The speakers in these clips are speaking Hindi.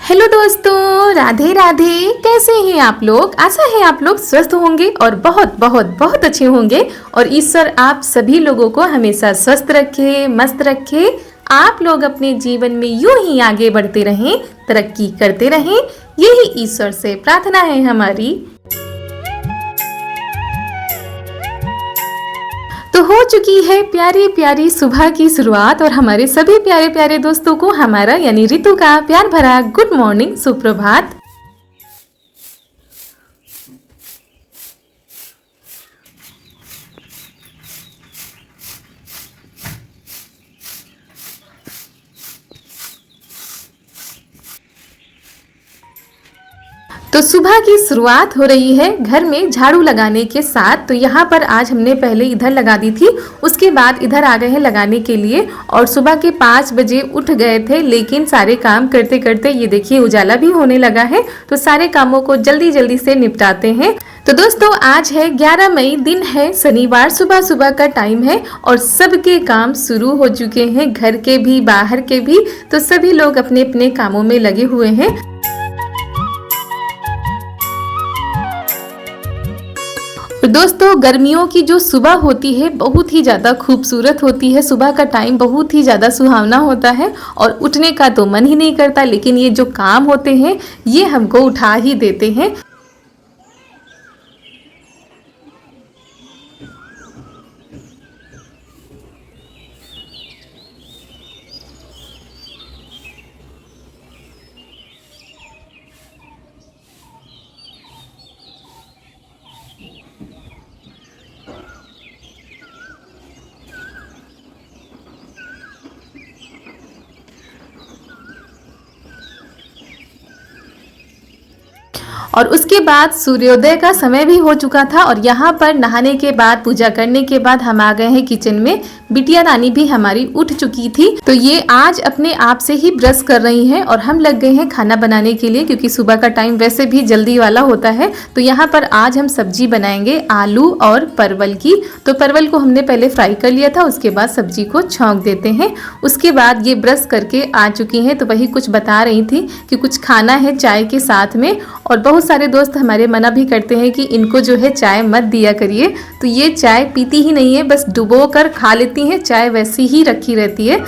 हेलो दोस्तों, राधे राधे। कैसे हैं आप लोग? आशा है आप लोग स्वस्थ होंगे और बहुत बहुत बहुत अच्छे होंगे। और ईश्वर आप सभी लोगों को हमेशा स्वस्थ रखे, मस्त रखे। आप लोग अपने जीवन में यूं ही आगे बढ़ते रहें, तरक्की करते रहें, यही ईश्वर से प्रार्थना है हमारी। तो हो चुकी है प्यारी प्यारी सुबह की शुरुआत और हमारे सभी प्यारे प्यारे दोस्तों को हमारा यानी रितु का प्यार भरा गुड मॉर्निंग, सुप्रभात। तो सुबह की शुरुआत हो रही है घर में झाड़ू लगाने के साथ। तो यहाँ पर आज हमने पहले इधर लगा दी थी, उसके बाद इधर आ गए हैं लगाने के लिए। और सुबह के 5 बजे उठ गए थे, लेकिन सारे काम करते करते ये देखिए उजाला भी होने लगा है। तो सारे कामों को जल्दी जल्दी से निपटाते हैं। तो दोस्तों आज है 11 मई, दिन है शनिवार, सुबह सुबह का टाइम है और सबके काम शुरू हो चुके हैं, घर के भी बाहर के भी। तो सभी लोग अपने अपने कामों में लगे हुए हैं। तो दोस्तों गर्मियों की जो सुबह होती है बहुत ही ज़्यादा खूबसूरत होती है। सुबह का टाइम बहुत ही ज़्यादा सुहावना होता है और उठने का तो मन ही नहीं करता, लेकिन ये जो काम होते हैं ये हमको उठा ही देते हैं। और उसके बाद सूर्योदय का समय भी हो चुका था और यहाँ पर नहाने के बाद, पूजा करने के बाद हम आ गए हैं किचन में। बिटिया रानी भी हमारी उठ चुकी थी, तो ये आज अपने आप से ही ब्रश कर रही हैं और हम लग गए हैं खाना बनाने के लिए, क्योंकि सुबह का टाइम वैसे भी जल्दी वाला होता है। तो यहाँ पर आज हम सब्जी बनाएंगे आलू और परवल की। तो परवल को हमने पहले फ्राई कर लिया था, उसके बाद सब्जी को छौंक देते हैं। उसके बाद ये ब्रश करके आ चुकी हैं, तो वही कुछ बता रही थी कि कुछ खाना है चाय के साथ में। और बहुत सारे दोस्त हमारे मना भी करते हैं कि इनको जो है चाय मत दिया करिए। तो ये चाय पीती ही नहीं है, बस डुबो कर खा लेती हैं, चाय वैसी ही रखी रहती है।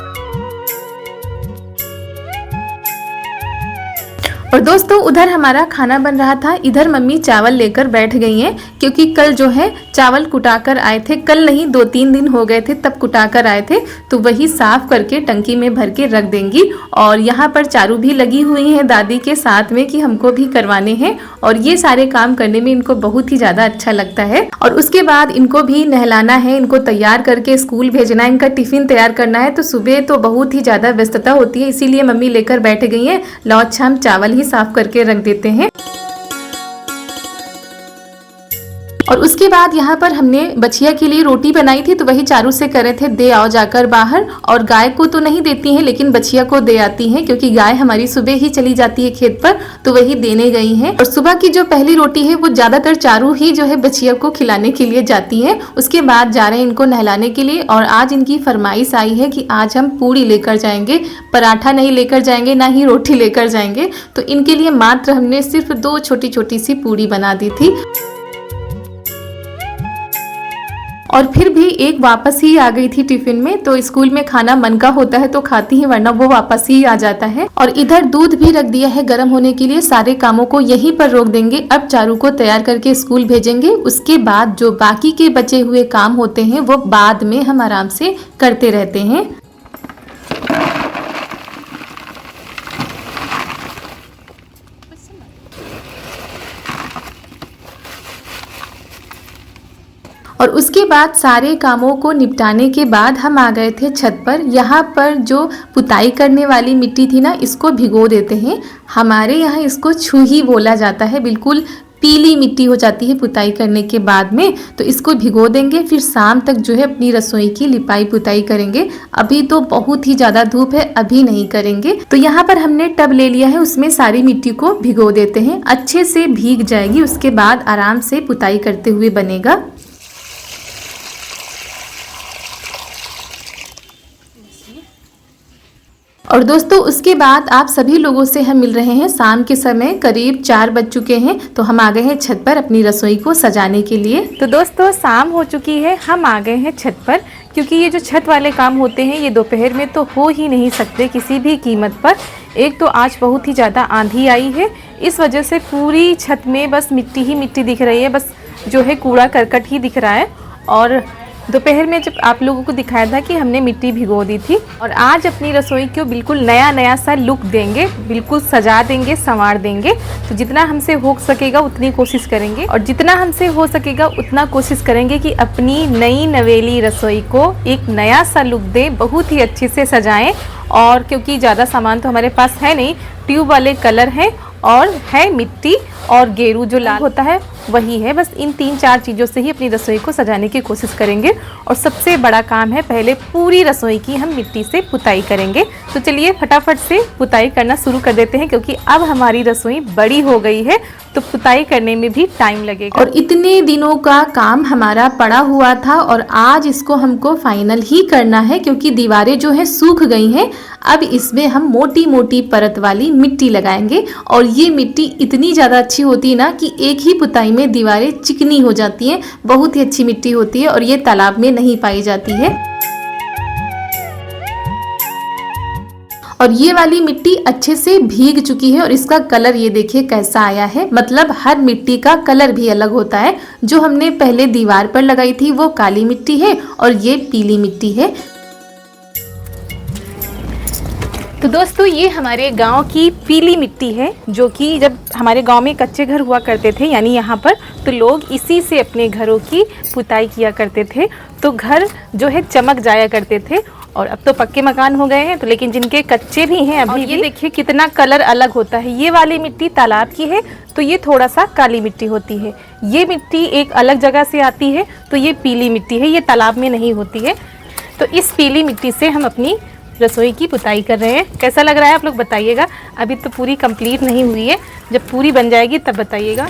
और दोस्तों उधर हमारा खाना बन रहा था, इधर मम्मी चावल लेकर बैठ गई हैं, क्योंकि कल जो है चावल कुटाकर आए थे। कल नहीं, 2-3 दिन हो गए थे तब कुटाकर आए थे, तो वही साफ करके टंकी में भर के रख देंगी। और यहाँ पर चारू भी लगी हुई हैं दादी के साथ में कि हमको भी करवाने हैं, और ये सारे काम करने में इनको बहुत ही ज़्यादा अच्छा लगता है। और उसके बाद इनको भी नहलाना है, इनको तैयार करके स्कूल भेजना है, इनका टिफिन तैयार करना है। तो सुबह तो बहुत ही ज़्यादा व्यस्तता होती है, इसीलिए मम्मी लेकर बैठ गई हैं। लो अच्छा हम चावल ही साफ करके रख देते हैं। और उसके बाद यहाँ पर हमने बछिया के लिए रोटी बनाई थी, तो वही चारू से करे थे दे आओ जाकर बाहर। और गाय को तो नहीं देती हैं, लेकिन बछिया को दे आती हैं, क्योंकि गाय हमारी सुबह ही चली जाती है खेत पर, तो वही देने गई हैं। और सुबह की जो पहली रोटी है वो ज्यादातर चारू ही जो है बछिया को खिलाने के लिए जाती है। उसके बाद जा रहे हैं इनको नहलाने के लिए। और आज इनकी फरमाइश आई है कि आज हम पूड़ी लेकर जाएंगे, पराठा नहीं लेकर जाएंगे, ना ही रोटी लेकर जाएंगे। तो इनके लिए मात्र हमने सिर्फ 2 छोटी छोटी सी पूड़ी बना दी थी। और फिर भी एक वापस ही आ गई थी टिफिन में। तो स्कूल में खाना मन का होता है तो खाती है, वरना वो वापस ही आ जाता है। और इधर दूध भी रख दिया है गर्म होने के लिए। सारे कामों को यहीं पर रोक देंगे। अब चारू को तैयार करके स्कूल भेजेंगे, उसके बाद जो बाकी के बचे हुए काम होते हैं वो बाद में हम आराम से करते रहते हैं। और उसके बाद सारे कामों को निपटाने के बाद हम आ गए थे छत पर। यहाँ पर जो पुताई करने वाली मिट्टी थी ना, इसको भिगो देते हैं। हमारे यहाँ इसको छूही बोला जाता है। बिल्कुल पीली मिट्टी हो जाती है पुताई करने के बाद में, तो इसको भिगो देंगे। फिर शाम तक जो है अपनी रसोई की लिपाई पुताई करेंगे। अभी तो बहुत ही ज़्यादा धूप है, अभी नहीं करेंगे। तो यहाँ पर हमने टब ले लिया है, उसमें सारी मिट्टी को भिगो देते हैं, अच्छे से भीग जाएगी। उसके बाद आराम से पुताई करते हुए बनेगा। और दोस्तों उसके बाद आप सभी लोगों से हम मिल रहे हैं शाम के समय, करीब 4 बज चुके हैं। तो हम आ गए हैं छत पर अपनी रसोई को सजाने के लिए। तो दोस्तों शाम हो चुकी है, हम आ गए हैं छत पर, क्योंकि ये जो छत वाले काम होते हैं ये दोपहर में तो हो ही नहीं सकते किसी भी कीमत पर। एक तो आज बहुत ही ज़्यादा आंधी आई है, इस वजह से पूरी छत में बस मिट्टी ही मिट्टी दिख रही है, बस जो है कूड़ा करकट ही दिख रहा है। और दोपहर में जब आप लोगों को दिखाया था कि हमने मिट्टी भिगो दी थी, और आज अपनी रसोई को बिल्कुल नया नया सा लुक देंगे, बिल्कुल सजा देंगे, संवार देंगे। तो जितना हमसे हो सकेगा उतनी कोशिश करेंगे, और जितना हमसे हो सकेगा उतना कोशिश करेंगे कि अपनी नई नवेली रसोई को एक नया सा लुक दें, बहुत ही अच्छे से सजाएं। और क्योंकि ज़्यादा सामान तो हमारे पास है नहीं, ट्यूब वाले कलर हैं और है मिट्टी और गेरू जो लाल होता है वही है, बस इन 3-4 चीज़ों से ही अपनी रसोई को सजाने की कोशिश करेंगे। और सबसे बड़ा काम है, पहले पूरी रसोई की हम मिट्टी से पुताई करेंगे। तो चलिए फटाफट से पुताई करना शुरू कर देते हैं, क्योंकि अब हमारी रसोई बड़ी हो गई है तो पुताई करने में भी टाइम लगेगा। और इतने दिनों का काम हमारा पड़ा हुआ था और आज इसको हमको फाइनल ही करना है, क्योंकि दीवारें जो है सूख गई हैं। अब इसमें हम मोटी मोटी परत वाली मिट्टी लगाएंगे, और ये मिट्टी इतनी ज़्यादा अच्छी होती है ना कि एक ही पुताई में दीवारें चिकनी हो जाती हैं। बहुत ही अच्छी मिट्टी होती है और ये तालाब में नहीं पाई जाती है। और ये वाली मिट्टी अच्छे से भीग चुकी है और इसका कलर ये देखिए कैसा आया है। मतलब हर मिट्टी का कलर भी अलग होता है। जो हमने पहले दीवार पर लगाई थी वो काली मिट्टी है और ये पीली मिट्टी है। तो दोस्तों ये हमारे गांव की पीली मिट्टी है, जो कि जब हमारे गांव में कच्चे घर हुआ करते थे, यानी यहाँ पर, तो लोग इसी से अपने घरों की पुताई किया करते थे, तो घर जो है चमक जाया करते थे। और अब तो पक्के मकान हो गए हैं, तो लेकिन जिनके कच्चे भी हैं अभी, ये देखिए कितना कलर अलग होता है। ये वाली मिट्टी तालाब की है तो ये थोड़ा सा काली मिट्टी होती है, ये मिट्टी एक अलग जगह से आती है तो ये पीली मिट्टी है, ये तालाब में नहीं होती है। तो इस पीली मिट्टी से हम अपनी रसोई की पुताई कर रहे हैं। कैसा लग रहा है आप लोग बताइएगा। अभी तो पूरी कंप्लीट नहीं हुई है, जब पूरी बन जाएगी तब बताइएगा।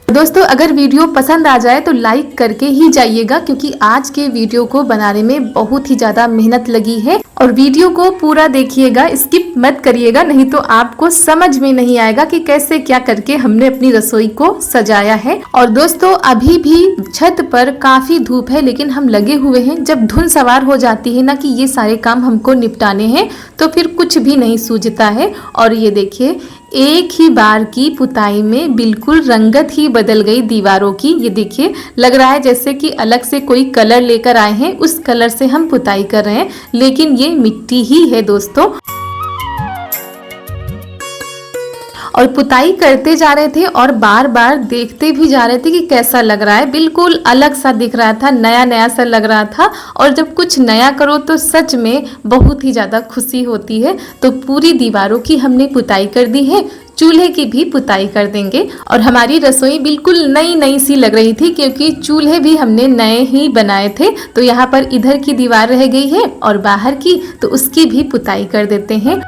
दोस्तों अगर वीडियो पसंद आ जाए तो लाइक करके ही जाइएगा, क्योंकि आज के वीडियो को बनाने में बहुत ही ज़्यादा मेहनत लगी है। और वीडियो को पूरा देखिएगा, स्किप मत करिएगा, नहीं तो आपको समझ में नहीं आएगा कि कैसे क्या करके हमने अपनी रसोई को सजाया है। और दोस्तों अभी भी छत पर काफ़ी धूप है, लेकिन हम लगे हुए हैं। जब धुन सवार हो जाती है ना कि ये सारे काम हमको निपटाने हैं, तो फिर कुछ भी नहीं सूझता है। और ये देखिए एक ही बार की पुताई में बिल्कुल रंगत ही बदल गई दीवारों की। ये देखिए लग रहा है जैसे कि अलग से कोई कलर लेकर आए हैं, उस कलर से हम पुताई कर रहे हैं, लेकिन ये मिट्टी ही है दोस्तों। और पुताई करते जा रहे थे और बार बार देखते भी जा रहे थे कि कैसा लग रहा है। बिल्कुल अलग सा दिख रहा था, नया नया सा लग रहा था। और जब कुछ नया करो तो सच में बहुत ही ज़्यादा खुशी होती है। तो पूरी दीवारों की हमने पुताई कर दी है, चूल्हे की भी पुताई कर देंगे। और हमारी रसोई बिल्कुल नई नई सी लग रही थी, क्योंकि चूल्हे भी हमने नए ही बनाए थे। तो यहाँ पर इधर की दीवार रह गई है और बाहर की, तो उसकी भी पुताई कर देते हैं।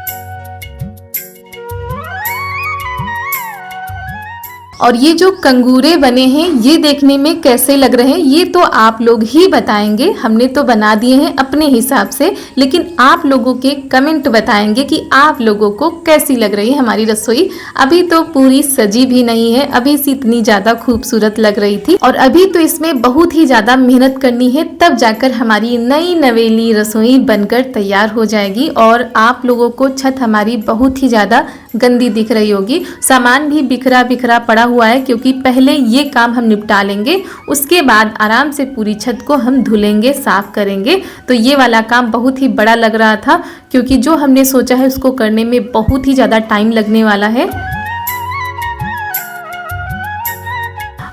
और ये जो कंगूरे बने हैं ये देखने में कैसे लग रहे हैं ये तो आप लोग ही बताएंगे। हमने तो बना दिए हैं अपने हिसाब से, लेकिन आप लोगों के कमेंट बताएंगे कि आप लोगों को कैसी लग रही है हमारी रसोई। अभी तो पूरी सजी भी नहीं है, अभी से इतनी ज़्यादा खूबसूरत लग रही थी। और अभी तो इसमें बहुत ही ज़्यादा मेहनत करनी है, तब जाकर हमारी नई नवेली रसोई बनकर तैयार हो जाएगी। और आप लोगों को छत हमारी बहुत ही ज़्यादा गंदी दिख रही होगी, सामान भी बिखरा बिखरा पड़ा हुआ है, क्योंकि पहले ये काम हम निपटा लेंगे, उसके बाद आराम से पूरी छत को हम धुलेंगे, साफ करेंगे। तो ये वाला काम बहुत ही बड़ा लग रहा था, क्योंकि जो हमने सोचा है उसको करने में बहुत ही ज़्यादा टाइम लगने वाला है।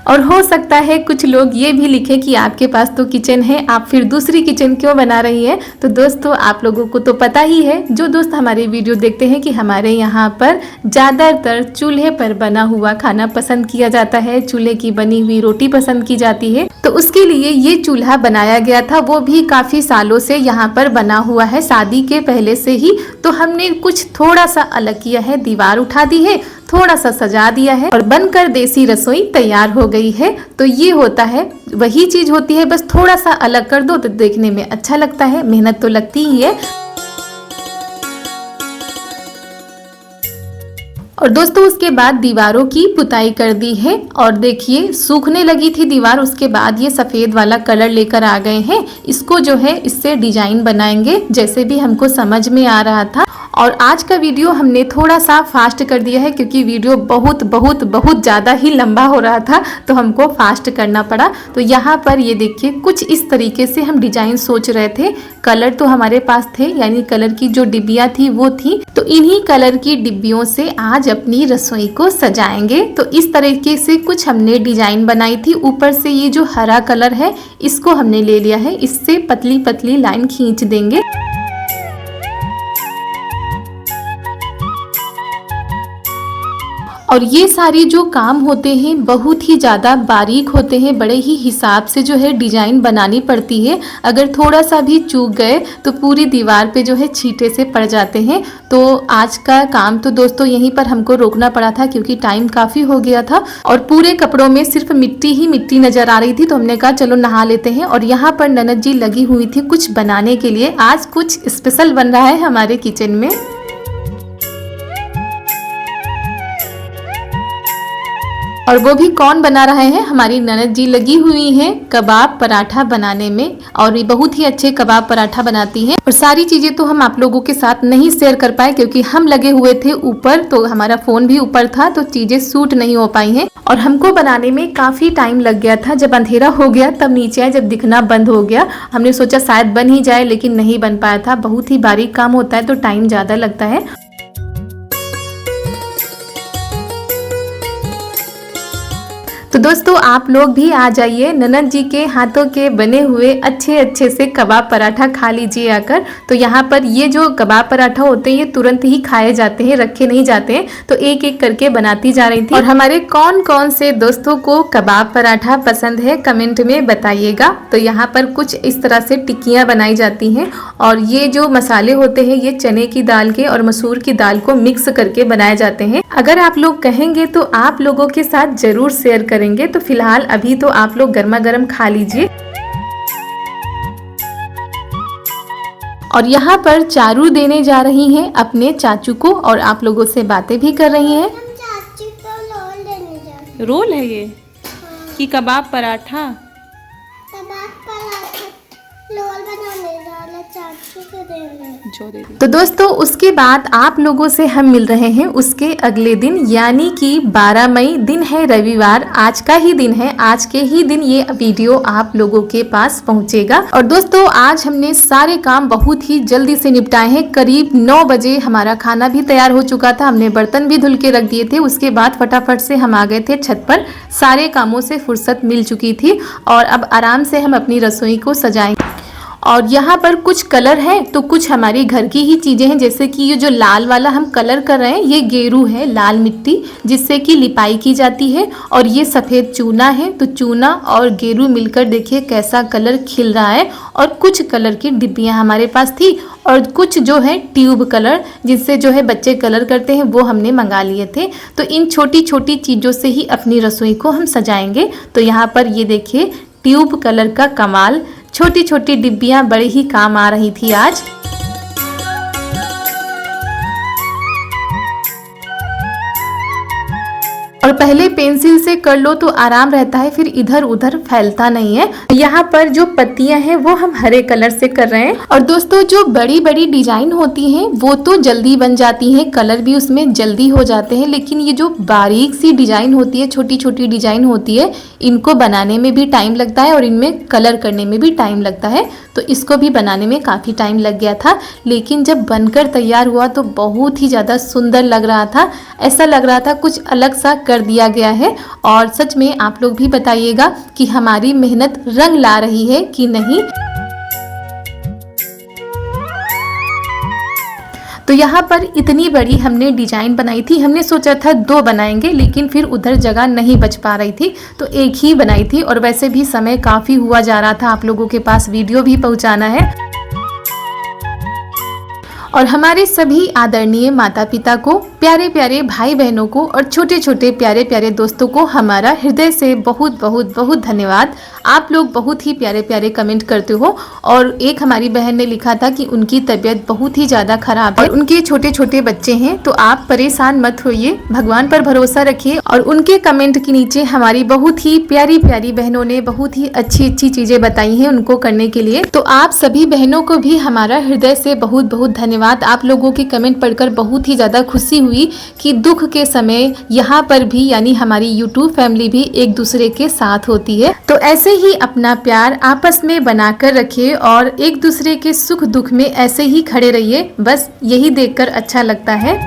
और हो सकता है कुछ लोग ये भी लिखें कि आपके पास तो किचन है, आप फिर दूसरी किचन क्यों बना रही है। तो दोस्तों आप लोगों को तो पता ही है, जो दोस्त हमारे वीडियो देखते हैं, कि हमारे यहाँ पर ज़्यादातर चूल्हे पर बना हुआ खाना पसंद किया जाता है, चूल्हे की बनी हुई रोटी पसंद की जाती है। तो उसके लिए ये चूल्हा बनाया गया था, वो भी काफ़ी सालों से यहाँ पर बना हुआ है, शादी के पहले से ही। तो हमने कुछ थोड़ा सा अलग किया है, दीवार उठा दी है, थोड़ा सा सजा दिया है और बनकर देसी रसोई तैयार हो गई है। तो ये होता है, वही चीज होती है, बस थोड़ा सा अलग कर दो तो देखने में अच्छा लगता है। मेहनत तो लगती ही है। और दोस्तों उसके बाद दीवारों की पुताई कर दी है और देखिए सूखने लगी थी दीवार, उसके बाद ये सफ़ेद वाला कलर लेकर आ गए हैं। इसको जो है इससे डिजाइन बनाएंगे, जैसे भी हमको समझ में आ रहा था। और आज का वीडियो हमने थोड़ा सा फास्ट कर दिया है, क्योंकि वीडियो बहुत बहुत बहुत ज़्यादा ही लंबा हो रहा था, तो हमको फास्ट करना पड़ा। तो यहाँ पर ये देखिए कुछ इस तरीके से हम डिजाइन सोच रहे थे। कलर तो हमारे पास थे, यानी कलर की जो डिब्बियाँ थी वो थी, तो इन्हीं कलर की डिब्बियों से आज अपनी रसोई को सजाएंगे। तो इस तरीके से कुछ हमने डिजाइन बनाई थी। ऊपर से ये जो हरा कलर है इसको हमने ले लिया है, इससे पतली पतली लाइन खींच देंगे। और ये सारे जो काम होते हैं बहुत ही ज़्यादा बारीक होते हैं, बड़े ही हिसाब से जो है डिजाइन बनानी पड़ती है। अगर थोड़ा सा भी चूक गए तो पूरी दीवार पे जो है छींटे से पड़ जाते हैं। तो आज का काम तो दोस्तों यहीं पर हमको रोकना पड़ा था, क्योंकि टाइम काफ़ी हो गया था और पूरे कपड़ों में सिर्फ मिट्टी ही मिट्टी नज़र आ रही थी। तो हमने कहा चलो नहा लेते हैं। और यहाँ पर ननद जी लगी हुई थी कुछ बनाने के लिए। आज कुछ स्पेशल बन रहा है हमारे किचन में। और वो भी कौन बना रहे हैं, हमारी ननद जी लगी हुई हैं कबाब पराठा बनाने में, और ये बहुत ही अच्छे कबाब पराठा बनाती हैं। और सारी चीजें तो हम आप लोगों के साथ नहीं शेयर कर पाए, क्योंकि हम लगे हुए थे ऊपर, तो हमारा फोन भी ऊपर था, तो चीजें शूट नहीं हो पाई हैं। और हमको बनाने में काफी टाइम लग गया था। जब अंधेरा हो गया तब नीचे आए, जब दिखना बंद हो गया हमने सोचा शायद बन ही जाए, लेकिन नहीं बन पाया था। बहुत ही बारीक काम होता है तो टाइम ज्यादा लगता है। तो दोस्तों आप लोग भी आ जाइए, ननद जी के हाथों के बने हुए अच्छे अच्छे से कबाब पराठा खा लीजिए आकर। तो यहाँ पर ये जो कबाब पराठा होते हैं ये तुरंत ही खाए जाते हैं, रखे नहीं जाते हैं। तो एक एक करके बनाती जा रही थी। और हमारे कौन कौन से दोस्तों को कबाब पराठा पसंद है कमेंट में बताइएगा। तो यहाँ पर कुछ इस तरह से टिक्कियाँ बनाई जाती हैं, और ये जो मसाले होते हैं ये चने की दाल के और मसूर की दाल को मिक्स करके बनाए जाते हैं। अगर आप लोग कहेंगे तो आप लोगों के साथ जरूर शेयर करेंगे। तो फिलहाल अभी तो आप लोग गर्मा गर्म खा लीजिए। और यहाँ पर चारू देने जा रही हैं अपने चाचू को, और आप लोगों से बातें भी कर रही हैं। चाचू को रोल देने जा रही हैं। रोल है ये कि कबाब पराठा? कबाब पराठा रोल बनाने जा रहे हैं, चाचू को देने। जो दे दी। तो दोस्तों उसके बाद आप लोगों से हम मिल रहे हैं उसके अगले दिन, यानी कि 12 मई दिन है, रविवार। आज का ही दिन है, आज के ही दिन ये वीडियो आप लोगों के पास पहुंचेगा। और दोस्तों आज हमने सारे काम बहुत ही जल्दी से निपटाए हैं। करीब 9 बजे हमारा खाना भी तैयार हो चुका था, हमने बर्तन भी धुल के रख दिए थे। उसके बाद फटाफट से हम आ गए थे छत पर, सारे कामों से फुर्सत मिल चुकी थी और अब आराम से हम अपनी रसोई को सजाएंगे। और यहाँ पर कुछ कलर है तो कुछ हमारी घर की ही चीज़ें हैं, जैसे कि ये जो लाल वाला हम कलर कर रहे हैं ये गेरू है, लाल मिट्टी जिससे कि लिपाई की जाती है। और ये सफ़ेद चूना है, तो चूना और गेरू मिलकर देखिए कैसा कलर खिल रहा है। और कुछ कलर की डिब्बियाँ हमारे पास थी, और कुछ जो है ट्यूब कलर जिससे जो है बच्चे कलर करते हैं वो हमने मंगा लिए थे। तो इन छोटी छोटी चीज़ों से ही अपनी रसोई को हम सजाएंगे। तो यहाँ पर ये देखिए ट्यूब कलर का कमाल, छोटी छोटी डिब्बियाँ बड़े ही काम आ रही थी आज। और पहले पेंसिल से कर लो तो आराम रहता है, फिर इधर उधर फैलता नहीं है। यहाँ पर जो पत्तियां हैं वो हम हरे कलर से कर रहे हैं। और दोस्तों जो बड़ी बड़ी डिजाइन होती हैं वो तो जल्दी बन जाती हैं, कलर भी उसमें जल्दी हो जाते हैं। लेकिन ये जो बारीक सी डिजाइन होती है, छोटी छोटी डिजाइन होती है, इनको बनाने में भी टाइम लगता है और इनमें कलर करने में भी टाइम लगता है। तो इसको भी बनाने में काफ़ी टाइम लग गया था, लेकिन जब बनकर तैयार हुआ तो बहुत ही ज़्यादा सुंदर लग रहा था। ऐसा लग रहा था कुछ अलग सा कर कर दिया गया है। और सच में आप लोग भी बताइएगा कि हमारी मेहनत रंग ला रही है कि नहीं। तो यहाँ पर इतनी बड़ी हमने डिजाइन बनाई थी। हमने सोचा था 2 बनाएंगे, लेकिन फिर उधर जगह नहीं बच पा रही थी तो एक ही बनाई थी। और वैसे भी समय काफ़ी हुआ जा रहा था, आप लोगों के पास वीडियो भी पहुँचाना है। और हमारे सभी आदरणीय माता पिता को, प्यारे प्यारे भाई बहनों को और छोटे छोटे प्यारे प्यारे दोस्तों को हमारा हृदय से बहुत बहुत बहुत धन्यवाद। आप लोग बहुत ही प्यारे प्यारे कमेंट करते हो। और एक हमारी बहन ने लिखा था कि उनकी तबीयत बहुत ही ज़्यादा खराब है और उनके छोटे छोटे बच्चे हैं, तो आप परेशान मत होइए, भगवान पर भरोसा रखिए। और उनके कमेंट के नीचे हमारी बहुत ही प्यारी प्यारी बहनों ने बहुत ही अच्छी अच्छी चीज़ें बताई हैं उनको करने के लिए। तो आप सभी बहनों को भी हमारा हृदय से बहुत बहुत धन्यवाद। आप लोगों के कमेंट पढ़कर बहुत ही ज़्यादा खुशी हुई कि दुख के समय यहाँ पर भी यानी हमारी YouTube फैमिली भी एक दूसरे के साथ होती है। तो ऐसे ही अपना प्यार आपस में बनाकर रखिए और एक दूसरे के सुख दुख में ऐसे ही खड़े रहिए, बस यही देखकर अच्छा लगता है।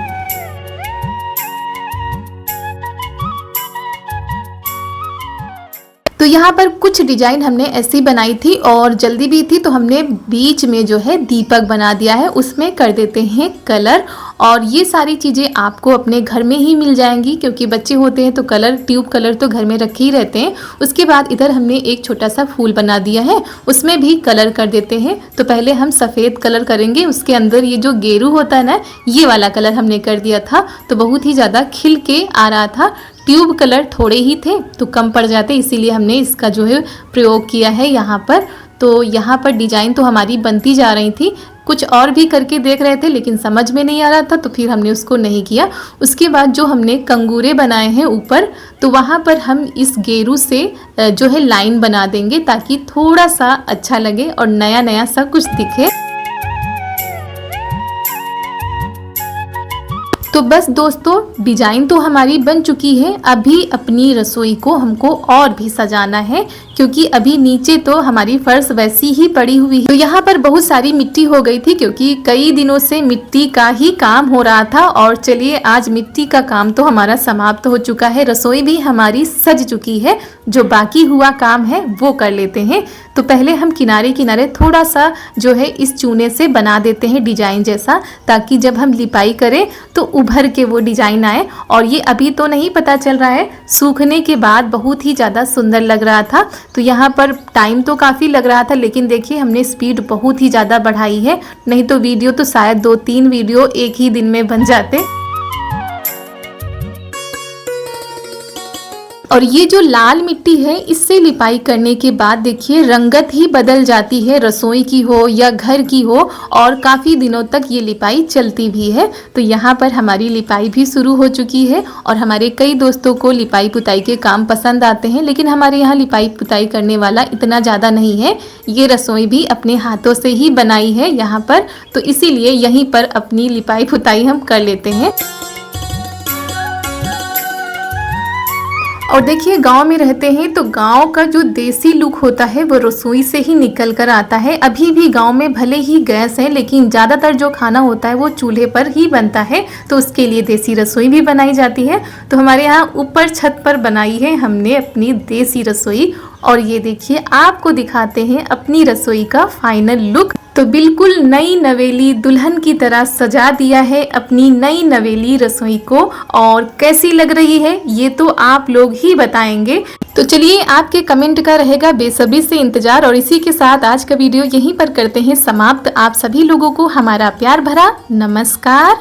तो यहाँ पर कुछ डिजाइन हमने ऐसी बनाई थी और जल्दी भी थी, तो हमने बीच में जो है दीपक बना दिया है, उसमें कर देते हैं कलर। और ये सारी चीज़ें आपको अपने घर में ही मिल जाएंगी, क्योंकि बच्चे होते हैं तो कलर, ट्यूब कलर तो घर में रखे ही रहते हैं। उसके बाद इधर हमने एक छोटा सा फूल बना दिया है, उसमें भी कलर कर देते हैं। तो पहले हम सफ़ेद कलर करेंगे, उसके अंदर ये जो गेरू होता है ना, ये वाला कलर हमने कर दिया था, तो बहुत ही ज़्यादा खिल के आ रहा था। ट्यूब कलर थोड़े ही थे तो कम पड़ जाते, इसीलिए हमने इसका जो है प्रयोग किया है यहाँ पर। तो यहाँ पर डिजाइन तो हमारी बनती जा रही थी, कुछ और भी करके देख रहे थे लेकिन समझ में नहीं आ रहा था, तो फिर हमने उसको नहीं किया। उसके बाद जो हमने कंगूरे बनाए हैं ऊपर, तो वहाँ पर हम इस गेरू से जो है लाइन बना देंगे ताकि थोड़ा सा अच्छा लगे और नया नया सा कुछ दिखे। तो बस दोस्तों, डिजाइन तो हमारी बन चुकी है। अभी अपनी रसोई को हमको और भी सजाना है, क्योंकि अभी नीचे तो हमारी फर्श वैसी ही पड़ी हुई है। तो यहाँ पर बहुत सारी मिट्टी हो गई थी, क्योंकि कई दिनों से मिट्टी का ही काम हो रहा था। और चलिए, आज मिट्टी का काम तो हमारा समाप्त हो चुका है, रसोई भी हमारी सज चुकी है। जो बाकी हुआ काम है वो कर लेते हैं। तो पहले हम किनारे किनारे थोड़ा सा जो है इस चूने से बना देते हैं डिजाइन जैसा, ताकि जब हम लिपाई करें तो उभर के वो डिजाइन आए। और ये अभी तो नहीं पता चल रहा है, सूखने के बाद बहुत ही ज़्यादा सुंदर लग रहा था। तो यहाँ पर टाइम तो काफ़ी लग रहा था, लेकिन देखिए हमने स्पीड बहुत ही ज़्यादा बढ़ाई है, नहीं तो वीडियो तो शायद 2-3 वीडियो एक ही दिन में बन जाते। और ये जो लाल मिट्टी है, इससे लिपाई करने के बाद देखिए रंगत ही बदल जाती है, रसोई की हो या घर की हो, और काफ़ी दिनों तक ये लिपाई चलती भी है। तो यहाँ पर हमारी लिपाई भी शुरू हो चुकी है और हमारे कई दोस्तों को लिपाई पुताई के काम पसंद आते हैं, लेकिन हमारे यहाँ लिपाई पुताई करने वाला इतना ज़्यादा नहीं है। ये रसोई भी अपने हाथों से ही बनाई है यहाँ पर, तो इसीलिए यहीं पर अपनी लिपाई पुताई हम कर लेते हैं। और देखिए, गांव में रहते हैं तो गांव का जो देसी लुक होता है वो रसोई से ही निकल कर आता है। अभी भी गांव में भले ही गैस है, लेकिन ज़्यादातर जो खाना होता है वो चूल्हे पर ही बनता है, तो उसके लिए देसी रसोई भी बनाई जाती है। तो हमारे यहाँ ऊपर छत पर बनाई है हमने अपनी देसी रसोई। और ये देखिए, आपको दिखाते हैं अपनी रसोई का फाइनल लुक। तो बिल्कुल नई नवेली दुल्हन की तरह सजा दिया है अपनी नई नवेली रसोई को। और कैसी लग रही है ये तो आप लोग ही बताएंगे। तो चलिए, आपके कमेंट का रहेगा बेसब्री से इंतजार। और इसी के साथ आज का वीडियो यहीं पर करते हैं समाप्त। आप सभी लोगों को हमारा प्यार भरा नमस्कार।